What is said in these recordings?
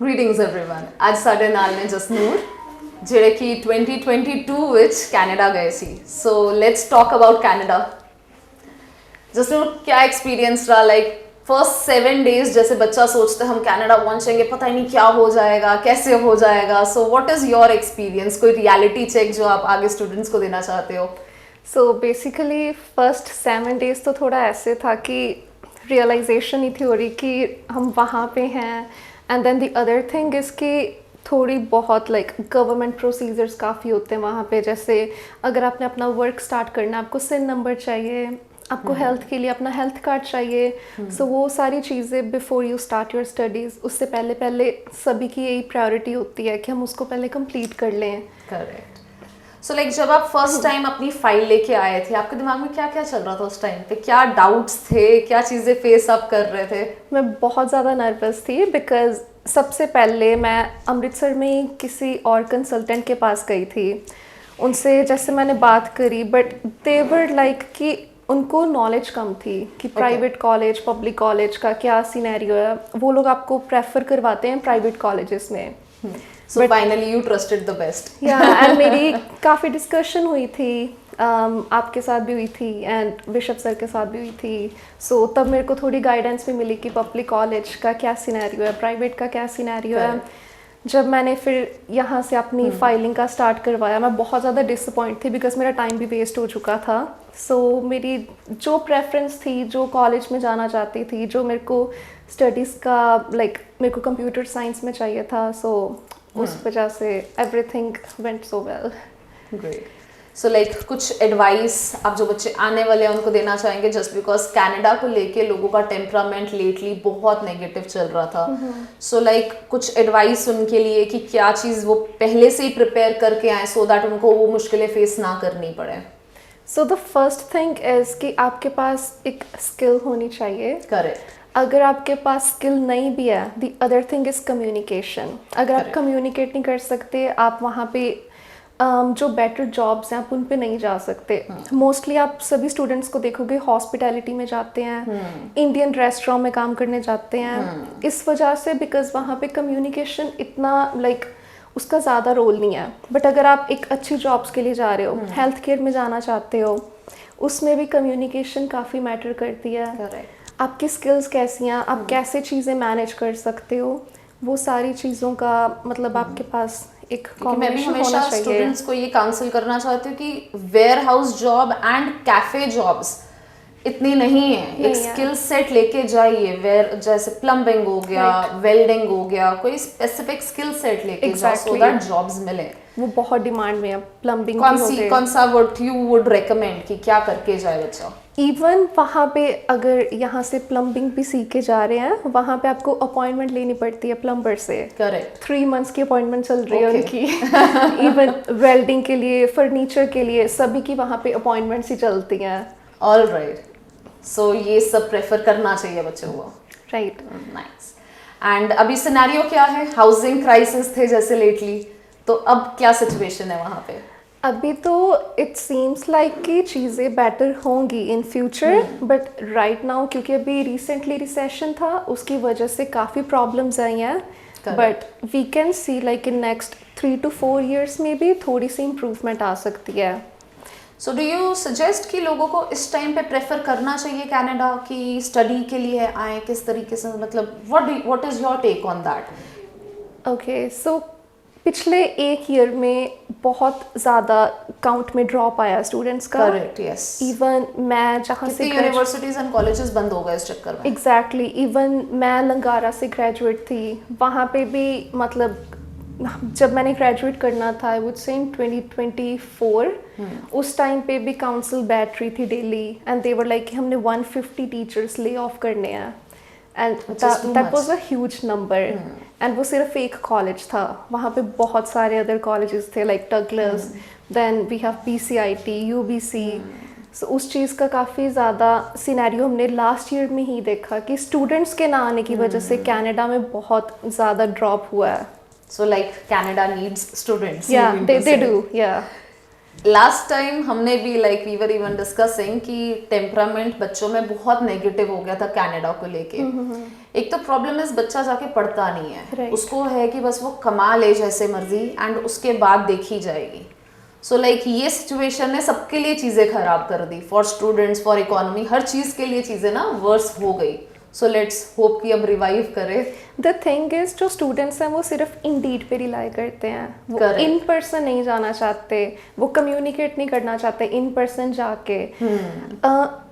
Greetings everyone. ਅੱਜ ਸਾਡੇ ਨਾਲ ਨੇ ਜਸਨੂਰ ਜਿਹੜੇ ਕਿ 2022 ਵਿੱਚ ਕੈਨੇਡਾ ਗਏ ਸੀ. So let's talk about Canada. Jasnoor क्या एक्सपीरियंस रहा लाइक फर्स्ट 7 days जैसे बच्चा सोचते हम कनाडा पहुंचेंगे पता ही नहीं क्या हो जाएगा कैसे हो जाएगा so what is your experience कोई रियलिटी चेक जो आप आगे स्टूडेंट्स को देना चाहते हो. सो बेसिकली फर्स्ट 7 days तो थोड़ा ऐसे था कि रियलाइजेशन ही थी हो रही कि हम वहाँ पे हैं and then the other thing is कि थोड़ी बहुत लाइक गवर्नमेंट प्रोसीजर्स काफ़ी होते हैं वहाँ पे. जैसे अगर आपने अपना वर्क स्टार्ट करना है आपको सिन नंबर चाहिए, आपको हेल्थ के लिए अपना हेल्थ कार्ड चाहिए. सो वो सारी चीज़ें before you start your studies उससे पहले सभी की यही प्रायोरिटी होती है कि हम उसको पहले कंप्लीट कर लें. करेक्ट. सो लाइक जब आप फर्स्ट टाइम अपनी फाइल लेके आए थे आपके दिमाग में क्या क्या चल रहा था उस टाइम पे, क्या डाउट्स थे, क्या चीज़ें फेस अप कर रहे थे? मैं बहुत ज़्यादा नर्वस थी बिकॉज सबसे पहले मैं अमृतसर में किसी और कंसल्टेंट के पास गई थी. उनसे जैसे मैंने बात करी बट दे वर लाइक कि उनको नॉलेज कम थी कि प्राइवेट कॉलेज पब्लिक कॉलेज का क्या सिनेरियो है. वो लोग आपको प्रेफर करवाते हैं प्राइवेट कॉलेजेस में. So finally you trusted the best. And मेरी काफ़ी डिस्कशन हुई थी आपके साथ भी हुई थी एंड बिशप सर के साथ भी हुई थी. सो तब मेरे को थोड़ी गाइडेंस भी मिली कि पब्लिक कॉलेज का क्या सिनेरियो है, प्राइवेट का क्या सिनेरियो है. जब मैंने फिर यहाँ से अपनी फाइलिंग का स्टार्ट करवाया मैं बहुत ज़्यादा डिसअपॉइंट थी बिकॉज मेरा टाइम भी वेस्ट हो चुका था. सो मेरी जो प्रेफरेंस थी, जो कॉलेज में जाना चाहती थी, जो मेरे को स्टडीज़ का लाइक मेरे को कंप्यूटर साइंस में चाहिए था, सो उस वजह से everything went so well. Great. So like कुछ एडवाइस आप जो बच्चे आने वाले हैं उनको देना चाहेंगे जस्ट बिकॉज कनाडा को लेके लोगों का टेम्परामेंट लेटली बहुत नेगेटिव चल रहा था. सो लाइक कुछ एडवाइस उनके लिए कि क्या चीज़ वो पहले से ही प्रिपेयर करके आए सो दैट उनको वो मुश्किलें फेस ना करनी पड़े. So the first thing is कि आपके पास एक स्किल होनी चाहिए. करेक्ट. अगर आपके पास स्किल नहीं भी है the other thing is communication. अगर आप कम्युनिकेट नहीं कर सकते आप वहाँ पे जो बेटर जॉब्स हैं आप उन पे नहीं जा सकते. मोस्टली आप सभी स्टूडेंट्स को देखोगे हॉस्पिटैलिटी में जाते हैं, इंडियन रेस्टोरेंट में काम करने जाते हैं. इस वजह से बिकॉज वहाँ पे कम्युनिकेशन इतना लाइक उसका ज़्यादा रोल नहीं है. बट अगर आप एक अच्छी जॉब्स के लिए जा रहे हो, हेल्थ केयर में जाना चाहते हो, उसमें भी कम्युनिकेशन काफ़ी मैटर करती है. करेक्ट. आपकी स्किल्स कैसी हैं, आप कैसे चीज़ें मैनेज कर सकते हो, वो सारी चीज़ों का मतलब आपके पास एक कॉम्बिनेशन होना चाहिए. मैं भी हमेशा स्टूडेंट्स को ये काउंसिल करना चाहती हूँ कि warehouse job and cafe jobs इतनी नहीं है. एक स्किल सेट लेके जाइए. वेयर जैसे प्लम्बिंग हो गया, वेल्डिंग हो गया, कोई स्पेसिफिक स्किल सेट लेके जाओ सो दैट जॉब्स मिले. वो बहुत डिमांड में है. प्लम्बिंग कौन सा वर्ड यू वुड रेकमेंड कि क्या करके जाए बच्चा? इवन वहाँ पे अगर यहाँ से प्लम्बिंग भी सीख के जा रहे हैं वहाँ पे आपको अपॉइंटमेंट लेनी पड़ती है प्लम्बर से. करेक्ट. 3 months की अपॉइंटमेंट चल रही है उनकी. इवन वेल्डिंग के लिए, फर्नीचर के लिए, सभी की वहाँ पे अपॉइंटमेंट्स ही चलती हैं. All right. सो ये सब प्रेफर करना चाहिए बच्चों को. राइट. नाइस. एंड अभी सिनेरियो क्या है? हाउसिंग क्राइसिस थे जैसे लेटली, तो अब क्या सिचुएशन है वहाँ पे? अभी तो इट सीम्स लाइक कि चीज़ें बेटर होंगी in future but right now क्योंकि अभी रिसेंटली रिसेशन था उसकी वजह से काफ़ी प्रॉब्लम्स आई हैं. But we can see like in next 3 to 4 years में भी थोड़ी सी इम्प्रूवमेंट आ सकती है. सो डू यू सजेस्ट कि लोगों को इस टाइम पे प्रेफर करना चाहिए कनाडा की स्टडी के लिए आए? किस तरीके से मतलब what is your take on that? Okay. So पिछले 1 year में बहुत ज़्यादा काउंट में ड्रॉप आया स्टूडेंट्स का. करेक्ट. यस. इवन मैं जहाँ से यूनिवर्सिटीज़ एंड कॉलेजेस बंद हो गए इस चक्कर में. एग्जैक्टली. इवन मैं लंगारा से ग्रेजुएट थी. वहाँ पे भी मतलब जब मैंने ग्रेजुएट करना था आई वुड से इन 2024 उस टाइम पे भी काउंसिल बैठ रही थी daily and they were like हमने 150 टीचर्स ले ऑफ करने हैं and that was a huge number. एंड वो सिर्फ एक कॉलेज था. वहाँ पे बहुत सारे अदर कॉलेजेस थे like Douglas, then we have PCIT, UBC. So उस चीज़ का काफ़ी ज़्यादा सिनेरियो हमने लास्ट ईयर में ही देखा कि स्टूडेंट्स के ना आने की वजह से कनाडा में बहुत ज़्यादा ड्रॉप हुआ है. So like Canada needs students. Yeah, they do. Yeah. Last time हमने भी like we were even discussing कि टेम्परामेंट बच्चों में बहुत नेगेटिव हो गया था कनाडा को लेके। एक तो प्रॉब्लम इस बच्चा जाके पढ़ता नहीं है, Right. उसको है कि बस वो कमा ले जैसे मर्जी एंड उसके बाद देखी जाएगी। सो लाइक ये सिचुएशन ने सबके लिए चीज़ें खराब कर दी, फॉर स्टूडेंट्स, फॉर इकोनॉमी, हर चीज़ के लिए चीज़ें ना वर्स हो गई। सो लेट्स होप कि अब रिवाइव करे। द थिंग इज जो स्टूडेंट्स हैं वो सिर्फ इंडीड पे रिलाई करते हैं, वो Correct. इन पर्सन नहीं जाना चाहते, वो कम्युनिकेट नहीं करना चाहते इन पर्सन जाके।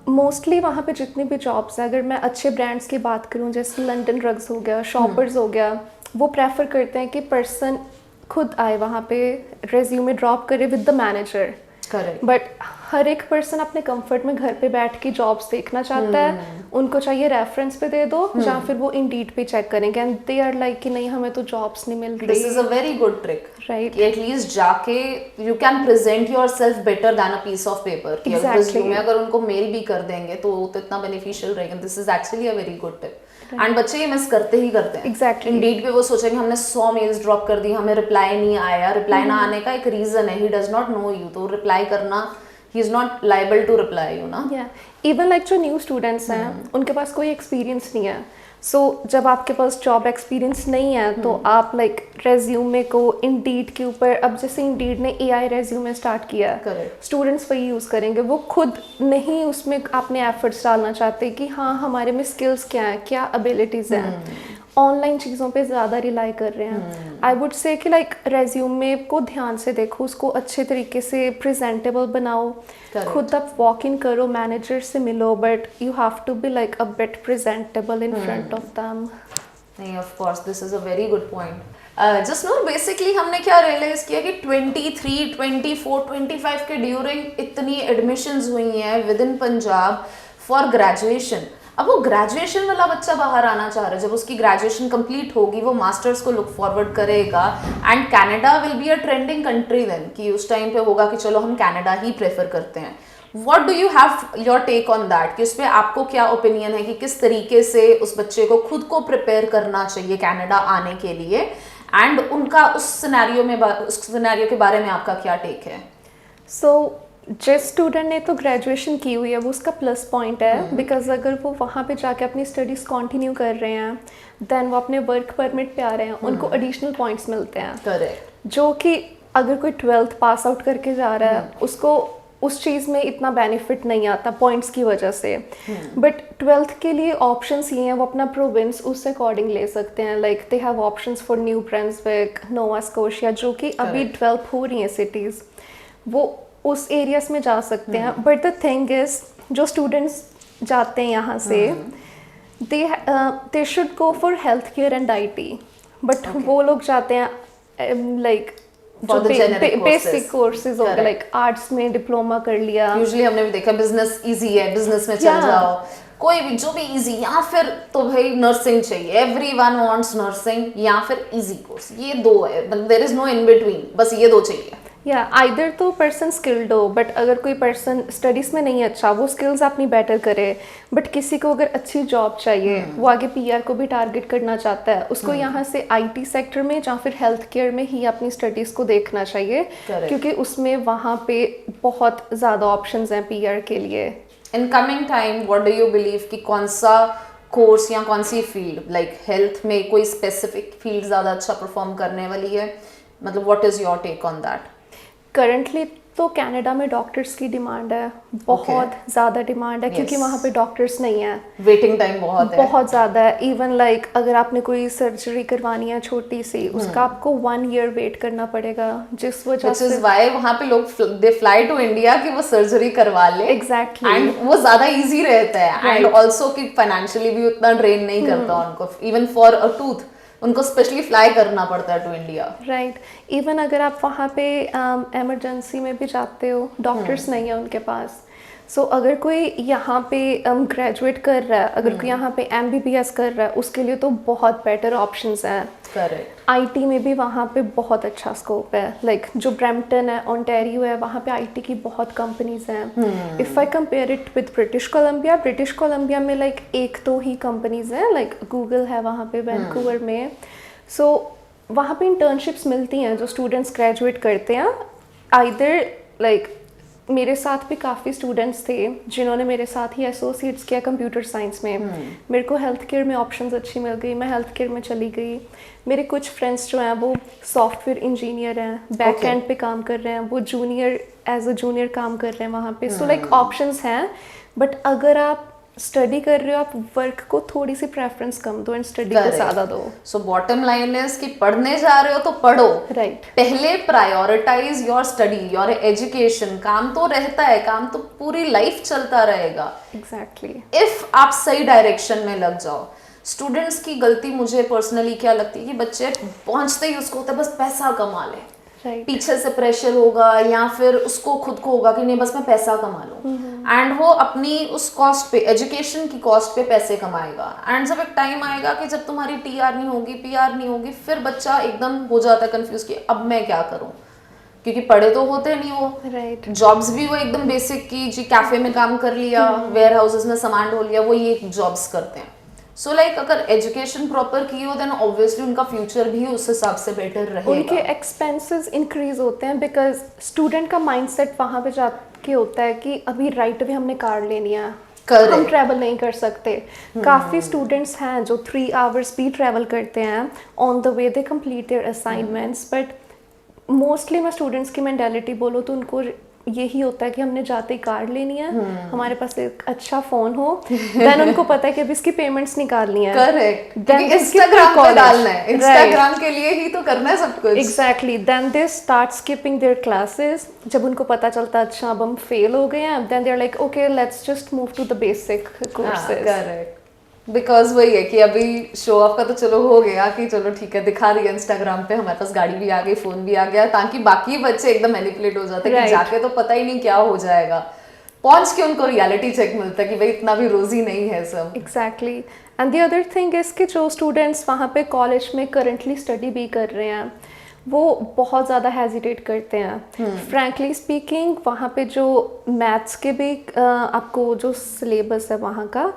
मोस्टली वहाँ पे जितनी भी जॉब्स हैं, अगर मैं अच्छे ब्रांड्स की बात करूँ जैसे लंदन ड्रग्स हो गया, शॉपर्स हो गया, वो प्रेफर करते हैं कि पर्सन खुद आए वहाँ पे, रेज्यूमे ड्रॉप करे with the manager. Correct. But हर एक पर्सन अपने कंफर्ट में घर पे बैठ के जॉब्स देखना चाहता है, उनको चाहिए रेफरेंस पे दे दो या फिर वो इंडीड पे चेक करेंगे एंड दे आर लाइक कि नहीं हमें तो जॉब्स नहीं मिल दिस इज रही। A very good trick, Right. कि एटलीस्ट जाके you can present yourself better than a piece of paper. Exactly. में अगर उनको मेल भी कर देंगे तो इतना बेनिफिशियल रहेगा। This is actually a very good tip and बच्चे ये मिस करते ही करते हैं। Exactly. इंडीड पे वो सोचेंगे हमने 100 मेल्स ड्रॉप कर दी, हमें रिप्लाई नहीं आया। रिप्लाई ना आने का एक रीजन है, he does not know you, तो रिप्लाई करना, he is not liable to reply you ना। इवन लाइक जो न्यू स्टूडेंट्स हैं उनके पास कोई एक्सपीरियंस नहीं है। सो जब आपके पास जॉब एक्सपीरियंस नहीं है तो आप लाइक रेज्यूमे को इंडीड के ऊपर, अब जैसे इंडीड ने एआई रेज्यूमे स्टार्ट किया है, Correct. स्टूडेंट्स वही यूज़ करेंगे, वो खुद नहीं उसमें अपने एफर्ट्स डालना चाहते कि हाँ हमारे में स्किल्स क्या हैं, क्या एबिलिटीज़ हैं। ऑनलाइन चीज़ों पे ज़्यादा रिलाई कर रहे हैं। आई वुड से कि लाइक रेज्यूमे को ध्यान से देखो, उसको अच्छे तरीके से प्रेजेंटेबल बनाओ। Correct. खुद आप वॉक इन करो, मैनेजर से मिलो, but you have to be like a bit presentable in front of them. नहीं, of course this is a very good point. Just know basically हमने क्या रियलाइज किया कि 23, 24, 25 के ड्यूरिंग इतनी एडमिशंस हुई हैं with in Punjab for graduation. अब वो ग्रेजुएशन वाला बच्चा बाहर आना चाह रहा है, जब उसकी ग्रेजुएशन कंप्लीट होगी वो मास्टर्स को लुक फॉरवर्ड करेगा and Canada will be a trending country then, कि उस टाइम पे होगा कि चलो हम कनाडा ही प्रेफर करते हैं। What do you have your take on that? कि उस पर आपको क्या ओपिनियन है कि किस तरीके से उस बच्चे को खुद को प्रिपेयर करना चाहिए कनाडा आने के लिए, एंड उनका उस सिनेरियो के बारे में आपका क्या टेक है? सो जिस स्टूडेंट ने तो ग्रेजुएशन की हुई है वो उसका प्लस पॉइंट है, बिकॉज अगर वो वहाँ पे जाके अपनी स्टडीज़ कंटिन्यू कर रहे हैं, देन वो अपने वर्क परमिट पे आ रहे हैं, उनको एडिशनल पॉइंट्स मिलते हैं। करेक्ट। जो कि अगर कोई 12th पास आउट करके जा रहा है उसको उस चीज़ में इतना बेनिफिट नहीं आता पॉइंट्स की वजह से। बट 12th के लिए ऑप्शंस ये हैं, वो अपना प्रोविंस उस अकॉर्डिंग ले सकते हैं। Like they have options for new Brunswick, Nova Scotia, जो कि अभी डेवलप हो रही हैं सिटीज़, वो उस एरियाज में जा सकते हैं। बट द थिंग इज जो स्टूडेंट्स जाते हैं यहाँ से, they should go for health care and IT, but वो लोग जाते हैं लाइक जो बेसिक कोर्सेज हो गए, लाइक आर्ट्स में डिप्लोमा कर लिया। यूजुअली हमने भी देखा बिजनेस इजी है, बिजनेस में चल जाओ, कोई भी जो भी इजी, या फिर तो भाई नर्सिंग चाहिए, एवरीवन वांट्स नर्सिंग, या फिर इजी कोर्स, ये दो है, there is no in between, बस ये दो चाहिए। या आइदर तो पर्सन स्किल्ड हो, बट अगर कोई पर्सन स्टडीज़ में नहीं अच्छा, वो स्किल्स अपनी बेटर करे, बट किसी को अगर अच्छी जॉब चाहिए, वो आगे PR को भी टारगेट करना चाहता है, उसको यहाँ से IT सेक्टर में या फिर हेल्थ केयर में ही अपनी स्टडीज़ को देखना चाहिए। Correct. क्योंकि उसमें वहाँ पे बहुत ज़्यादा ऑप्शंस हैं PR के लिए। In coming time what do you believe कि कौन सा कोर्स या कौन सी फील्ड, लाइक हेल्थ में कोई स्पेसिफिक फील्ड ज़्यादा अच्छा परफॉर्म करने वाली है? मतलब what is your take on that? Currently तो कनाडा में डॉक्टर्स की डिमांड है, बहुत ज़्यादा डिमांड है, क्योंकि वहाँ पे डॉक्टर्स नहीं है, वेटिंग टाइम बहुत है, बहुत ज़्यादा है। इवन लाइक अगर आपने कोई सर्जरी करवानी है छोटी सी, उसका आपको 1 year वेट करना पड़ेगा, जिस वजह से वहाँ पे लोग दे फ्लाई टू इंडिया कि वो सर्जरी करवा ले। एग्जैक्टली। एंड वो ज़्यादा इजी रहता है, एंड ऑल्सो कि फाइनेंशियली भी उतना ड्रेन नहीं करता उनको, इवन फॉर अ टूथ उनको स्पेशली फ्लाई करना पड़ता है टू इंडिया। राइट। इवन अगर आप वहाँ पे इमरजेंसी में भी जाते हो, डॉक्टर्स नहीं है उनके पास। सो अगर कोई यहाँ पे ग्रेजुएट कर रहा है, अगर कोई यहाँ पे MBBS कर रहा है, उसके लिए तो बहुत बेटर ऑप्शंस हैं। करेक्ट। IT में भी वहाँ पे बहुत अच्छा स्कोप है, लाइक जो ब्रैम्पटन है, ओंटारियो है, वहाँ पे IT की बहुत कंपनीज हैं। If I compare it with British Columbia में लाइक एक तो ही कंपनीज हैं, लाइक गूगल है वहाँ पे वैंकूवर में। सो वहाँ पे इंटर्नशिप्स मिलती हैं जो स्टूडेंट्स ग्रेजुएट करते हैं, आइदर लाइक मेरे साथ भी काफ़ी स्टूडेंट्स थे जिन्होंने मेरे साथ ही एसोसिएट्स किया कंप्यूटर साइंस में। मेरे को हेल्थ केयर में ऑप्शंस अच्छी मिल गई, मैं हेल्थ केयर में चली गई। मेरे कुछ फ्रेंड्स जो हैं वो सॉफ्टवेयर इंजीनियर हैं, बैक एंड पे काम कर रहे हैं, वो एज अ जूनियर काम कर रहे हैं वहाँ पे। सो लाइक ऑप्शंस हैं, बट अगर आप स्टडी कर रहे हो आप वर्क को थोड़ी सी प्रेफरेंस कम दो एंड स्टडी को ज़्यादा दो। सो बॉटम लाइन इज कि पढ़ने जा रहे हो तो पढ़ो, राइट। पहले prioritise your study, your education. काम तो रहता है, काम तो पूरी लाइफ चलता रहेगा। एग्जैक्टली। इफ आप सही डायरेक्शन में लग जाओ। स्टूडेंट्स की गलती मुझे पर्सनली क्या लगती है कि बच्चे पहुंचते ही उसको होता है बस पैसा कमा ले, पीछे से प्रेशर होगा या फिर उसको खुद को होगा कि नहीं बस मैं पैसा कमा लूं, एंड वो अपनी उस कॉस्ट पे, एजुकेशन की कॉस्ट पे पैसे कमाएगा। एंड जब एक टाइम आएगा कि जब तुम्हारी टीआर नहीं होगी, पीआर नहीं होगी, फिर बच्चा एकदम हो जाता है कंफ्यूज कि अब मैं क्या करूं, क्योंकि पढ़े तो होते नहीं वो। राइट। जॉब्स भी वो एकदम बेसिक की जी, कैफे में काम कर लिया, वेयर हाउसेस में सामान ढो लिया, वो ये जॉब्स करते हैं। सो लाइक अगर एजुकेशन प्रॉपर की हो देन ऑब्वियसली उनका फ्यूचर भी उस हिसाब से बेटर रहेगा। उनके एक्सपेंसेस इंक्रीज होते हैं बिकॉज स्टूडेंट का माइंडसेट वहाँ पे जाके होता है कि अभी राइट वे हमने कार लेनी है, हम ट्रैवल नहीं कर सकते। काफ़ी स्टूडेंट्स हैं जो 3 आवर्स भी ट्रैवल करते हैं, on the way they complete their assignments. But mostly मैं स्टूडेंट्स की मेंटालिटी बोलो तो उनको यही होता है कि हमने जाते ही कार लेनी है, हमारे पास एक अच्छा फोन हो, देन उनको पता है कि अब इसकी पेमेंट्स निकालनी है। करेक्ट, क्योंकि इंस्टाग्राम पे डालना है, इंस्टाग्राम के लिए ही तो करना है सब कुछ। Exactly. Then they start skipping their classes. जब उनको पता चलता है अच्छा अब हम फेल हो गए हैं, then they are like okay let's just move to the basic courses. Correct, because वही है कि अभी शो ऑफ का तो चलो हो गया कि चलो ठीक है दिखा दिया इंस्टाग्राम पे, हमारे पास गाड़ी भी आ गई, फोन भी आ गया, ताकि बाकी बच्चे एकदम मैनिपुलेट हो जाते हैं कि जाके तो पता ही नहीं क्या हो जाएगा, पहुंच के उनको रियलिटी चेक मिलता है कि भाई इतना भी रोजी नहीं है सब। Exactly. And the other thing is कि जो स्टूडेंट्स वहाँ पे कॉलेज में करंटली स्टडी भी कर रहे हैं वो बहुत ज़्यादा हेजिटेट करते हैं। फ्रैंकली स्पीकिंग वहाँ पे जो मैथ्स के भी आपको जो सिलेबस है वहाँ का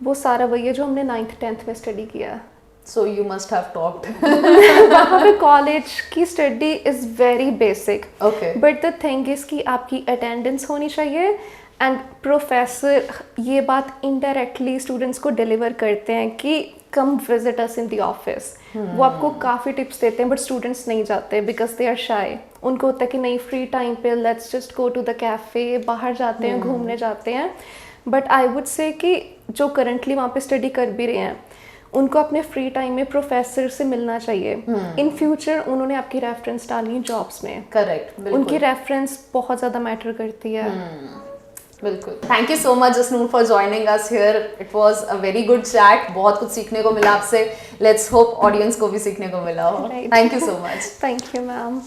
वो सारा वही है जो हमने 9th 10th में स्टडी किया। So you must have topped. वहाँ पे कॉलेज की study is very basic, but the thing is कि आपकी अटेंडेंस होनी चाहिए एंड प्रोफेसर ये बात इनडायरेक्टली स्टूडेंट्स को डिलीवर करते हैं कि come visit us in the office. वो आपको काफ़ी टिप्स देते हैं बट स्टूडेंट्स नहीं जाते बिकॉज दे आर शाय। उनको होता है कि नहीं फ्री टाइम पे let's just go to the cafe, बाहर जाते हैं, घूमने जाते हैं। बट आई वुड से कि जो करंटली वहाँ पे स्टडी कर भी रहे हैं उनको अपने फ्री टाइम में प्रोफेसर से मिलना चाहिए। इन फ्यूचर उन्होंने आपकी रेफरेंस डाली जॉब्स में। करेक्ट, उनकी रेफरेंस बहुत ज़्यादा मैटर करती है। बिल्कुल। Thank you so much Jasnoor for joining us here. It was a very good chat, बहुत कुछ सीखने को मिला आपसे। लेट्स होप ऑडियंस को भी सीखने को मिला हो। Thank you so much. Thank you ma'am.